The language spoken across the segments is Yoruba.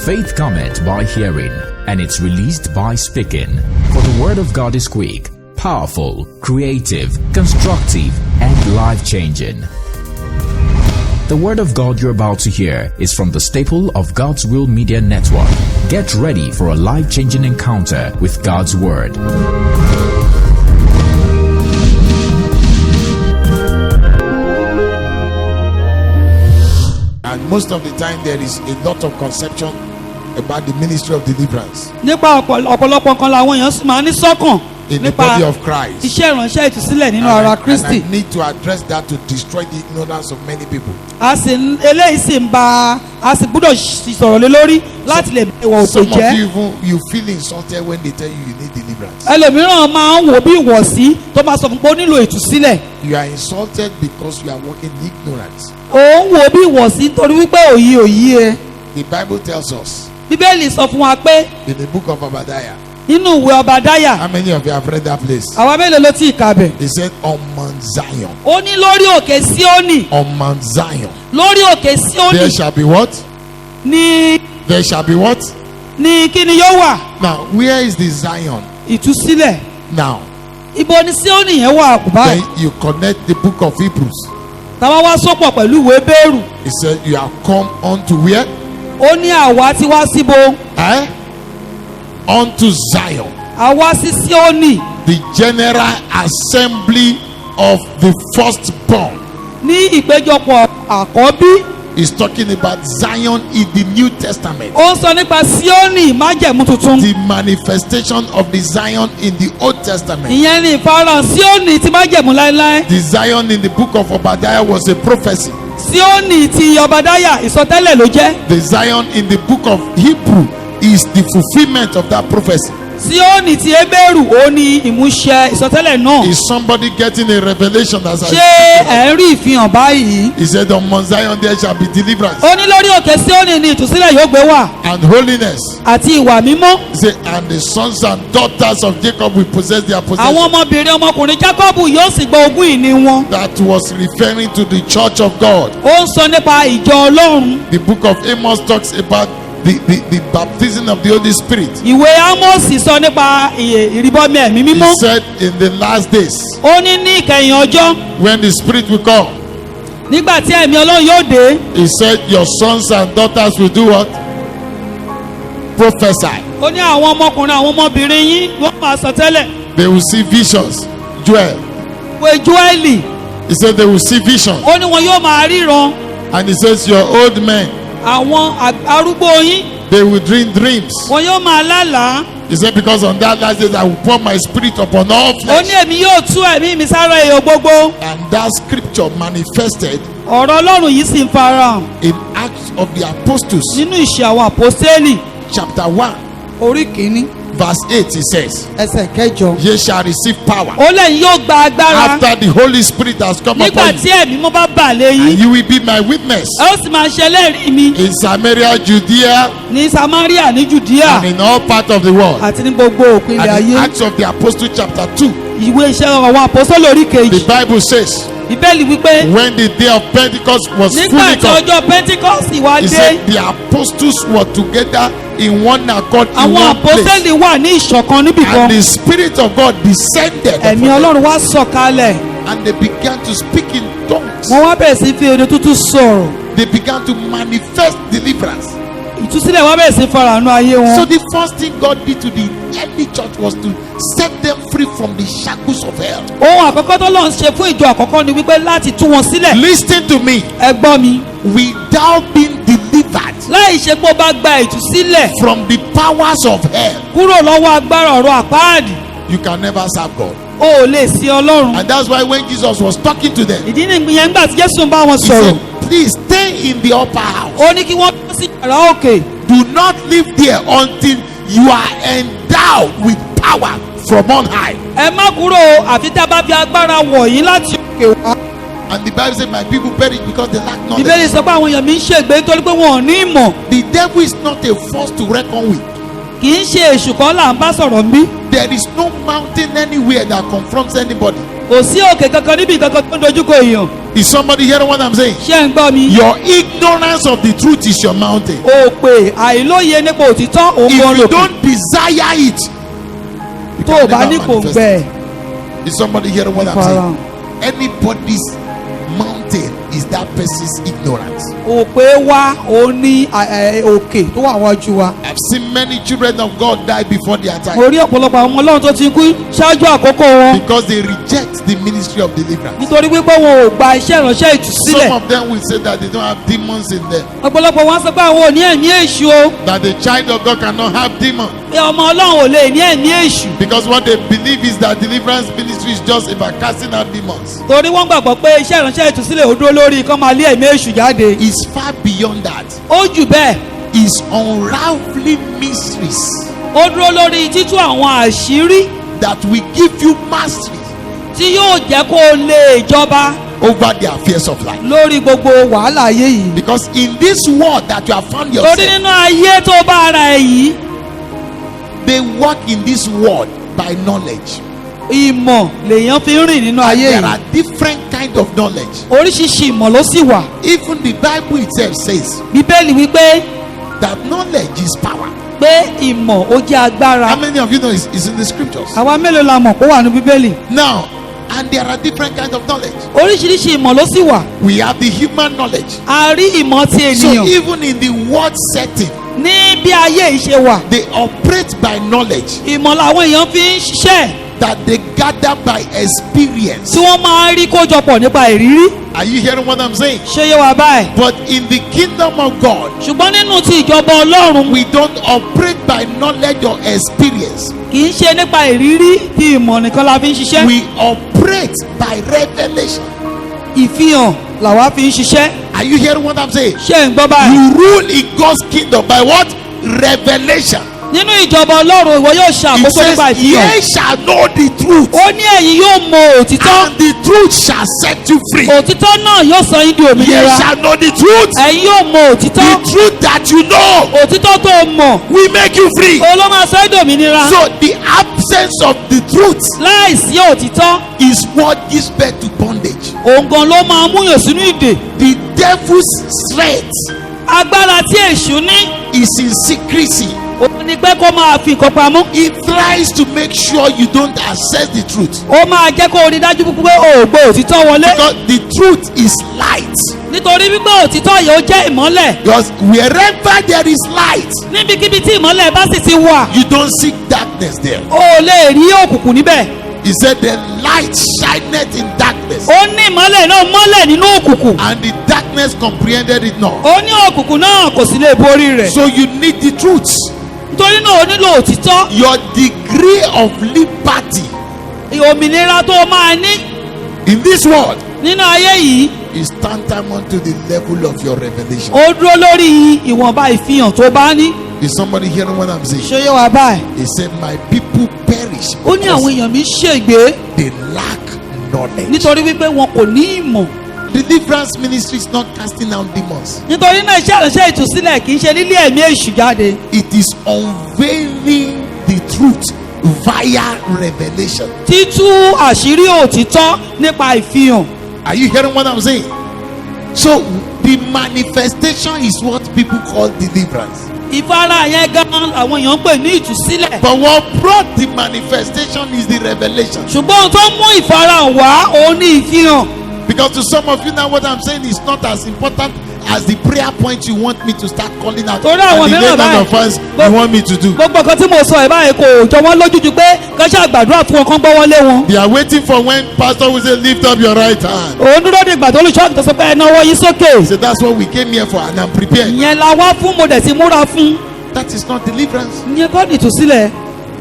Faith cometh by hearing, and it's released by speaking. For the word of God is quick, powerful, creative, constructive, and life-changing. The word of God you're about to hear is from the staple of God's Will Media Network. Get ready for a life-changing encounter with God's word. And most of the time there is a lot of conception about the ministry of deliverance nípa ọ̀pọ̀lọpọ̀ nǹkan làwọn èèyàn sì máa ní sọ́kàn in the body of Christ. iṣẹ́ ìránṣẹ́ ìtúsílẹ̀ nínú ara Kristi. And I need to address that to destroy the ignorance of many people. Eléyìí sì ń ba a sì gbúdọ̀ sọ̀rọ̀ lé lórí láti lè bẹ̀ wọ̀ òkè Some of jẹ́. you even you feel insulted when they tell you need deliverance. ẹlòmíràn máa ń wò bí ìwọ̀sí tó máa sọ fún pé ó nílò ìtúsílẹ̀. You are insulted because you are walking in ignorance. ó ń wò bí ìwọ̀sí nítorí wípé òye ẹ. The Bible tells us Bíbélì sọ fún wa pé in the book of Obadiah. nínú ìwé Ọbadáyà. How many of you have read that place? àwa mélòó ló ti kà bẹ̀? He said on Mount Zion. ó ní lórí òkè Síónì. On Mount Zion. lórí òkè There Síónì shall be what? ní There shall be what? ní kí ni yóò wà? Now, where is the Zion? ìtúsílẹ̀. Now, ibo ni Síónì yẹn wà kù báyìí? then you connect the book of Hebrews. táwa wá sopọ̀ pẹ̀lú ìwé Bẹ́rù. He said you have come unto where? ó ní àwa ti wá síbo. Unto Zion, àwa sí Síónì the general assembly of the firstborn. ní ìpéjọpọ̀ àkọ́bí. He's talking about Zion in the New Testament. ó ń sọ nípa Síónì májẹ̀mú tuntun. The manifestation of the Zion in the Old Testament. ìyẹn ni ìfarahàn Síónì ti májẹ̀mú láéláé. The Zion in the book of Obadiah was a prophecy. Síónì ti Ọbadáyà ìsọtẹ́lẹ̀ ló jẹ́. The Zion in the book of Hebrew is the fulfillment of that prophecy. Síónì ti Hébérù ó ní ìmúṣẹ ìsọtẹ́lẹ̀ náà. Is somebody getting a revelation as I ṣé ẹ̀ ń rí ìfihàn báyìí? He said on Mount Zion there shall be deliverance ó ní lórí òkè Síónì ni ìtúsílẹ̀ yóò gbé wà and holiness. àti ìwà mímọ́. He said and the sons and daughters of Jacob will possess their àwọn possession. ọmọbìnrin ọmọkùnrin Jákọ́bù yóò sì gba ogún ìní wọn. That was referring to the church of God. ó ń sọ nípa ìjọ Ọlọ́run. The book of Amos talks about the baptism of the Holy Spirit. ìwé Ámósì sọ nípa ìrìbọmi ẹ̀mí He mímọ́. said in the last days ó ní ní ìkẹyìn ọjọ́ when the Spirit will come, nígbà tí ẹ̀mí Ọlọ́run yóò dé. he said your sons and daughters will do what? Prophesy. ó ní àwọn ọmọkùnrin àwọn ọmọbìnrin yín wọ́n máa sọ tẹ́lẹ̀. They will see visions. Joel. ìwé Jóẹ́lì He said they will see visions. ó ní wọn yóò máa ríran. And he says your old men, àwọn arúgbó yín they will dream dreams. wọn yóò máa lálàá. He said because on that last day I will pour my spirit upon all ó flesh. ní èmi yóò tú ẹ̀mí mi sára èèyàn gbogbo. And that scripture manifested ọ̀rọ̀ Ọlọ́run yìí sì ń farahàn in Acts of the Apostles nínú ìṣe àwọn àpọ́sítélì chapter 1 orí kìíní verse 8. He says ẹsẹ̀ kẹjọ. ye shall receive power ó lẹ́yìn yóò gba agbára after the Holy Spirit has come nígbà upon tí you, ẹ̀mí mọ́ bá bà lé and yín. you will be my witness ẹ ó sì máa ṣe ẹlẹ́rìí mi in Samaria, Judea, ní Samaria ní Judea and in all parts of the world. àti ní gbogbo òpin ilẹ̀ And in ayé. Acts of the Apostles chapter 2, ìwé iṣẹ́ àwọn àpọ́sítélì orí the kejì. Bible says Bíbélì wípé when the day of Pentecost was nígbà fully tí come, ọjọ́ Pentecost wá he dé said the apostles were together in one accord in àwọn one place, àpọ́sítélì wà ní ìṣọ̀kan níbìkan. and the Spirit of God descended ẹ̀mí upon them, Ọlọ́run wá sọ̀kalẹ̀. and they began to speak in tongues. wọ́n wá bẹ̀rẹ̀ sí fi èdè tuntun sọ̀rọ̀. They began to manifest deliverance. ìtúsílẹ̀ wá bẹ̀rẹ̀ sí farahàn ayé So wọn. the first thing God did to the early church was to set them free from the shackles of hell. ohun àkọ́kọ́ tó lọ́n ṣe fún ìjọ àkọ́kọ́ ni wípé láti tú wọn sílẹ̀. Listen to me. ẹ gbọ́ mi. Without being delivered láì ṣe pé ó bá gba ìtúsílẹ̀ from the powers of hell, kúrò lọ́wọ́ agbára ọ̀rọ̀ àpáàdì you can never serve God. o ò lè sí Ọlọ́run. And that's why when Jesus was talking to them, ìdí nìyẹn nígbà tí Jésù ń bá wọn he sọ̀rọ̀. said, please stay in the upper house. ó ní kí wọ́n lọ sí yàrá òkè. Do not live there until you are endowed with power from on high. ẹ má kúrò àfi tá a bá fi agbára wọ̀ yín láti òkè wá. And the Bible said, my people perish because they lack knowledge. Bíbélì sọ pé àwọn èèyàn mi ń ṣègbé nítorí pé wọn ò ní ìmọ̀. The devil is not a force to reckon with. kì í ṣe èṣù kan là ń bá sọ̀rọ̀ ń bí. There is no mountain anywhere that confronts anybody. kò sí òkè kankan níbi kankan tó ń dojúkọ èèyàn. Is somebody hearing what I'm saying? ṣé ń gbọ́ mi. Your ignorance of the truth is your mountain. òpè àìlóye nípa òtítọ́ òun If gan you lòpè. don't desire it, you tó o can bá never ní kò ń manifest gbẹ. it. Is somebody hearing what I'm Farahàn. saying? Anybody's mountain is that person's ignorance. òpè wa òun ní òkè tó wà wájú wa. I've seen many children of God die before their time mo rí ọ̀pọ̀lọpọ̀ àwọn ọmọ ọlọ́run tó ti kú ṣáájú àkókò wọn. because they reject the ministry of deliverance. nítorí wípé wọn ò gba iṣẹ́ ìránṣẹ́ Some ìtúsílẹ̀. of them will say that they don't have demons in them, ọ̀pọ̀lọpọ̀ wọn sọ pé àwọn ò ní ẹ̀mí èṣù o. that the child of God cannot have demons, pé ọmọ ọlọ́run ò lè ní ẹ̀mí èṣù. because what they believe is that deliverance ministry is just about casting out demons. torí wọ́n gbàgbọ́ pé iṣẹ́ ìránṣẹ́ ìtúsílẹ̀ ò dúró lórí kán máa lé ẹ̀mí èṣù jáde. It's far beyond that. ó jù bẹ́ẹ̀. It's unraveling mysteries ó dúró lórí títú àwọn àṣírí that will give you mastery tí yóò jẹ́ kó o lè jọba over the affairs of life. lórí gbogbo wàhálà ayé yìí. Because in this world that you have found torí yourself, nínú ayé tó bá ara ẹ̀ yìí they walk in this world by knowledge. ìmọ̀ lèèyàn fi ń rìn nínú And ayé there yìí. are different kind of knowledge. oríṣiríṣi ìmọ̀ ló sì wà. Even the Bible itself says bíbélì wípé that knowledge is power. pé ìmọ̀ ó jẹ́ agbára. How many of you know it's in the scriptures? àwa mélòó la mọ̀ kó wà ní bíbélì. Now, and there are different kind of knowledge. oríṣiríṣi ìmọ̀ ló sì wà. We have the human knowledge. a rí ìmọ̀ ti So ènìyàn. even in the world setting, ní bí ayé yìí ṣe wà. they operate by knowledge ìmọ̀ làwọn èèyàn fi ń ṣiṣẹ́ that they gather by experience. tí wọ́n máa ń rí kójọpọ̀ nípa ìrírí. Are you hearing what I'm saying? ṣé yé wa báyìí. But in the kingdom of God, ṣùgbọ́n nínú ti ìjọba ọlọ́run we don't operate by knowledge or experience. kì í ṣe nípa ìrírí tí ìmọ̀ nìkan la fi ń ṣiṣẹ́. We operate by revelation. ìfihàn làwa fi ń ṣiṣẹ́. Are you hearing what I'm saying? ṣé ń gbọ́ báyìí. You rule in God's kingdom by what? Revelation. nínú ìjọba ọlọ́run ìwọ yóò It ṣàkóso says, nípa ìfihàn. ye shall know the truth, ó ní ẹ̀yin yóò mọ òtítọ́. and the truth shall set you free. òtítọ́ náà yóò sọ yín di Ye òmìnira. shall know the truth. ẹ̀yin yóò mọ The òtítọ́. truth that you know òtítọ́ tó o mọ̀ will make you free. ó ló máa sọ yín di òmìnira. So the absence of the truth láìsí òtítọ́ is what gives birth to bondage. òun gan ló máa múyàn sínú ìdè. The devil's strength agbára tí èṣù ní is in secrecy. òun ni pé kó máa fi nǹkan pamọ́. It tries to make sure you don't access the truth. ó máa jẹ́ kó o rí dájú pé o ò gbọ́ òtítọ́ wọlé. Because the truth is light. nítorí wípé òtítọ́ yìí ó jẹ́ ìmọ́lẹ̀. Because wherever there is light, níbikíbi tí ìmọ́lẹ̀ bá sì ti wà you don't seek darkness there. o ò lè rí òkùnkùn níbẹ̀. He said the light shineth in darkness, ó ní ìmọ́lẹ̀ náà mọ́lẹ̀ nínú òkùnkùn. and the darkness comprehended it not. ó ní òkùnkùn náà kò sì lè borí rẹ̀. So you need the truth. nítorí náà o nílò òtítọ́. Your degree of liberty òmìnira tó o máa ní in this world nínú ayé yìí is tantamount to the level of your revelation. ó dúró lórí ìwọ̀nba ìfihàn tó bá ní. Is somebody hearing what I'm saying? ṣé yé wa báyìí. He said, my people perish ó ní àwọn because èèyàn mi ṣègbé they lack knowledge. nítorí wípé wọn kò ní ìmọ̀. Deliverance ministry is not casting out demons. nítorí náà iṣẹ́ ìránṣẹ́ ìtúsílẹ̀ kì í ṣe lílé ẹ̀mí èṣù jáde. It is unveiling the truth via revelation. títú àṣírí òtítọ́ nípa ìfihàn. Are you hearing what I'm saying? So the manifestation is what people call deliverance. ìfara yẹn gan àwọn èèyàn ń pè ní ìtúsílẹ̀. But what brought the manifestation is the revelation. ṣùgbọ́n ohun tó mú ìfarahàn wá òun ní ìfihàn. Because to some of you now, what I'm saying is not as important as the prayer point you want me to start calling out. Torí àwọn And the mìíràn name báyìí- of fans you want me to do. gbogbo nǹkan tí mo sọ ẹ̀ báyìí kò jọ wọ́n lójú ju pé kán ṣàgbàdúrà fún wọn kán gbọ́ wọlé wọn. They are waiting for when pastor will say, lift up your right hand. òun dúró de ìgbà tó olùṣọ́ àgùntàn sọ pé ẹ náwó yín sókè. So that's what we came here for, and I'm prepared. ìyẹn la wá fún mo dẹ̀ ti múra fún. That is not deliverance. ìyẹn kọ́ ni ìtúsílẹ̀.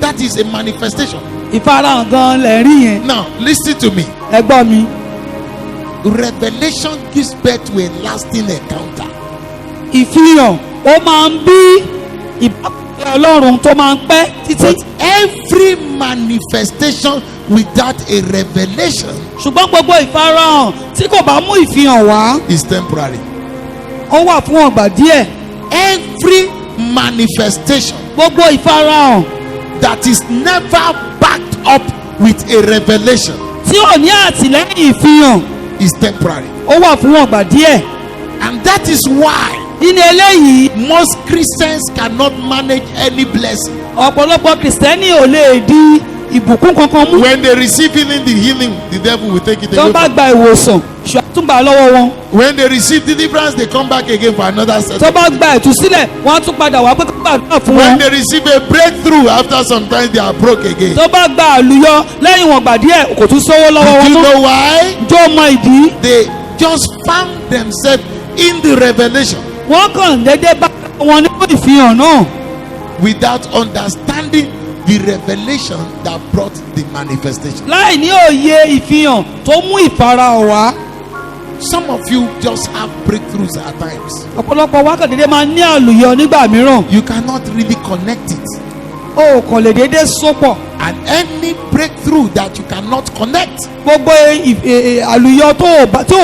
That is a manifestation. ìfarahàn gan lẹ̀ rí yẹn. Now, listen to me. ẹ gbọ́ mi. Revelation gives birth to a lasting encounter. ìfihàn ó máa ń bí ìbápẹ́ ọlọ́run tó máa ń pẹ́ títí. But every manifestation without a revelation ṣùgbọ́n gbogbo ìfarahàn tí kò bá mú ìfihàn wá is temporary. ó wà fún ọgbà díẹ̀. Every manifestation gbogbo ìfarahàn that is never backed up with a revelation tí ò ní àtìlẹ́yìn ìfihàn is temporary. ó wà fún ọgbà díẹ̀. And that is why nínú eléyìí most Christians cannot manage any blessing. ọ̀pọ̀lọpọ̀ kìrìsìtẹ́nì ò lè di ìbùkún kankan mú. When they receive healing, the devil will take it tó away bá from them. gba ìwòsàn ṣùgbọ́n tún gbà lọ́wọ́ wọn. When they receive deliverance, they come back again for another set. tó bá gba ìtúsílẹ̀ wọ́n á tún padà wá pé kó gbàdúrà fún When wọn. they receive a breakthrough, after some time they are broke again. tó bá gba àlùyọ lẹ́yìn wọn gbà díẹ̀ kò tún sówó lọ́wọ́ Do wọn you mọ́. know why? jó mọ ìdí. They just found themselves in the revelation wọ́n kàn déédéé bá wọn nínú ìfihàn náà. without understanding the revelation that brought the manifestation. láì ní òye ìfihàn tó mú ìfarahàn wá. Some of you just have breakthroughs at times. ọ̀pọ̀lọpọ̀ wa kàn déédéé máa ní àlùyọ nígbà mìíràn. You cannot really connect it. o kàn lè déédéé sopọ̀. And any breakthrough that you cannot connect gbogbo àlùyọ tó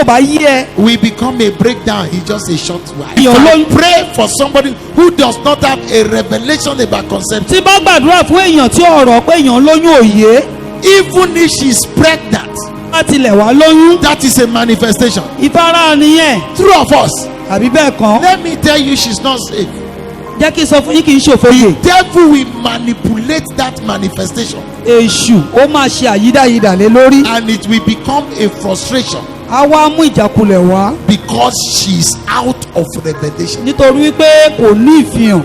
o bá yí ẹ. will become a breakdown in just a short while. Your If I Lord- pray for somebody who does not have a revelation about conception, tí bá gbàdúrà fún èèyàn tí ọ̀rọ̀ pé èèyàn lóyún òye even if she's pregnant, bá tilẹ̀ wá lóyún. that is a manifestation. ìfarahàn nìyẹn. True of us. àbí bẹ́ẹ̀ kọ́. Let me tell you, she's not safe. jẹ́ kí n sọ fún yín kì í ṣòfòyè. Devil will manipulate that manifestation, èṣù ó máa ṣe àyídáyidà lé lórí. and it will become a frustration á wá mú ìjákulẹ̀ wá. because she's out of revelation. nítorí wípé kò ní ìfihàn.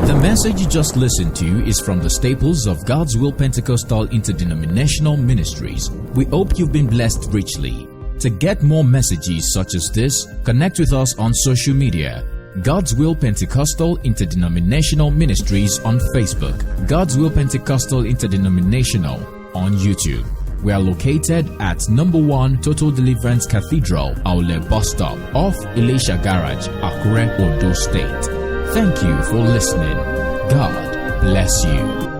The message you just listened to is from the staples of God's Will Pentecostal Interdenominational Ministries. We hope you've been blessed richly. To get more messages such as this, connect with us on social media. God's Will Pentecostal Interdenominational Ministries on Facebook. God's Will Pentecostal Interdenominational on YouTube. We are located at number 1 Total Deliverance Cathedral, Aule Bus Stop, off Elisha Garage, Akure, Ondo State. Thank you for listening. God bless you.